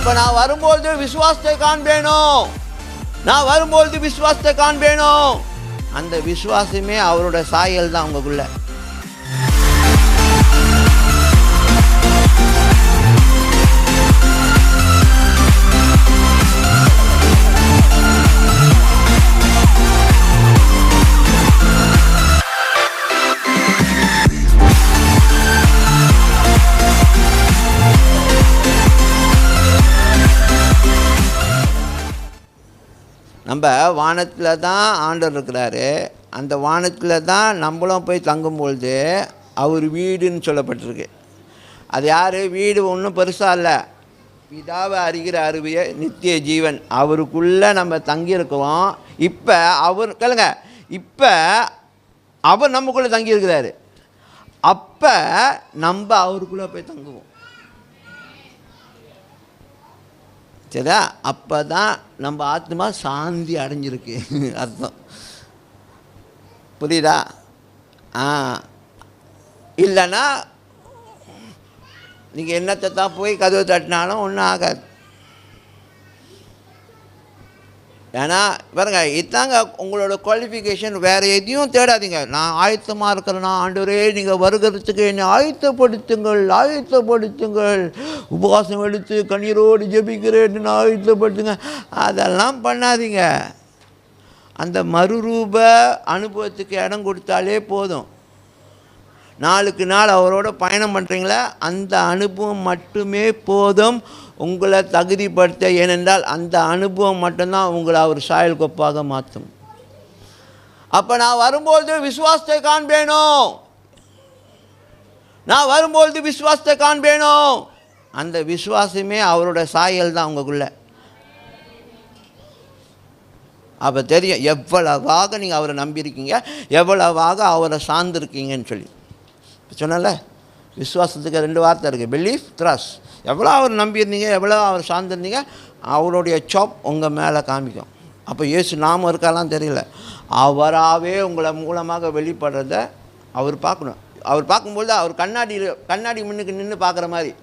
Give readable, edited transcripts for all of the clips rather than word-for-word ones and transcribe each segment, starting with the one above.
அப்போ நான் வரும்பொழுது விசுவாசத்தை காண்பேனோ, நான் வரும்பொழுது விசுவாசத்தை காண்பேனோ. அந்த விசுவாசமே அவரோட சாயல் தான் உங்களுக்குள்ள. நம்ம வானத்தில் தான் ஆண்டவர் இருக்கிறாரு. அந்த வானத்தில் தான் நம்மளும் போய் தங்கும்பொழுது அவர் வீடுன்னு சொல்லப்பட்டிருக்கு. அது யார் வீடு? ஒன்றும் பெருசாக இல்லை, பிதாவை அறிகிற அறிவிய நித்திய ஜீவன். அவருக்குள்ளே நம்ம தங்கியிருக்கிறோம். இப்போ அவர் கேளுங்க, இப்போ அவர் நமக்குள்ளே தங்கியிருக்கிறாரு. அப்போ நம்ம அவருக்குள்ளே போய் தங்குவோம். சரியா? அப்போ தான் நம்ம ஆத்மா சாந்தி அடைஞ்சிருக்கு அர்த்தம். புரியுதா? இல்லைன்னா நீங்கள் என்னத்தை தான் போய் கதவு தட்டினாலும் ஒன்றும் ஆகாது. ஏன்னா பாருங்க, இதாங்க உங்களோட குவாலிஃபிகேஷன். வேறு எதையும் தேடாதீங்க. நான் ஆயத்தமாக இருக்கிறேன்னா, ஆண்டவரே நீங்கள் வருகிறதுக்கு என்னை ஆயத்தப்படுத்துங்கள், ஆயத்தப்படுத்துங்கள், உபவாசம் எடுத்து கண்ணீரோடு ஜெபிக்கிறேன்னு நான் ஆயத்தப்படுத்துங்க. அதெல்லாம் பண்ணாதீங்க. அந்த மறுரூப அனுபவத்துக்கு இடம் கொடுத்தாலே போதும். நாளுக்கு நாள் அவரோட பயணம் பண்ணுறீங்களா, அந்த அனுபவம் மட்டுமே போதும் உங்களை தகுதிப்படுத்த. ஏனென்றால் அந்த அனுபவம் மட்டும்தான் உங்களை அவர் சாயல் கொப்பாக மாற்றும். அப்போ நான் வரும்பொழுது விசுவாசத்தை காண்பேனோ, நான் வரும்பொழுது விசுவாசத்தை காண்பேனோ. அந்த விசுவாசமே அவரோட சாயல் தான் உங்களுக்குள்ள. அப்போ தெரியும் எவ்வளவாக நீங்கள் அவரை நம்பியிருக்கீங்க, எவ்வளவாக அவரை சார்ந்திருக்கீங்கன்னு சொல்லி. சொன்னல, விசுவாசத்துக்கு 2 வார்த்தை இருக்குது, பிலீஃப், ட்ரஸ்ட். எவ்வளோ அவர் நம்பியிருந்தீங்க, எவ்வளோ அவர் சார்ந்திருந்தீங்க, அவருடைய சாப் உங்கள் மேலே காமிக்கும். அப்போ இயேசு நாமம் இருக்காலாம் தெரியல, அவராகவே உங்களை மூலமாக வெளிப்படுறத அவர் பார்க்கணும். அவர் பார்க்கும்போது அவர் கண்ணாடி முன்னுக்கு நின்று பார்க்குற மாதிரி,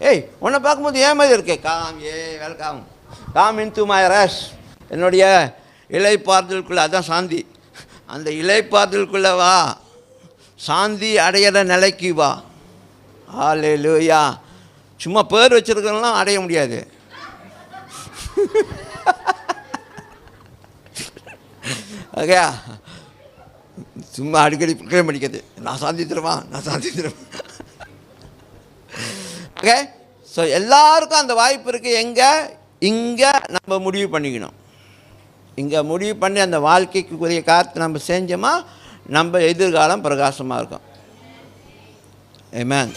ஏய் உன்னை பார்க்கும்போது ஏன் மாதிரி இருக்கே, welcome come into my rest. என்னுடைய இலைப்பாறுதலுக்குள்ளே, அதான் சாந்தி. அந்த இலைப்பாறுதலுக்குள்ளே வா, சாந்தி அடையிற நிலைக்கு வா. ஹல்லேலூயா. சும்மா பேர் வச்சுருக்கிறவங்களாம் அடைய முடியாது. ஓகே, சும்மா அடிக்கடி கிளம்பி அடிக்கிறது, நான் சாந்தி தருவேன், நான் சாந்தி தருவேன். ஓகே, ஸோ எல்லாருக்கும் அந்த வாய்ப்பு இருக்குது. இங்கே நம்ம முடிவு பண்ணிக்கணும். இங்கே முடிவு பண்ணி அந்த வாழ்க்கைக்குரிய காரியத்தை நம்ம செஞ்சோமா, நம்ம எதிர்காலம் பிரகாசமாக இருக்கும். ஆமென்.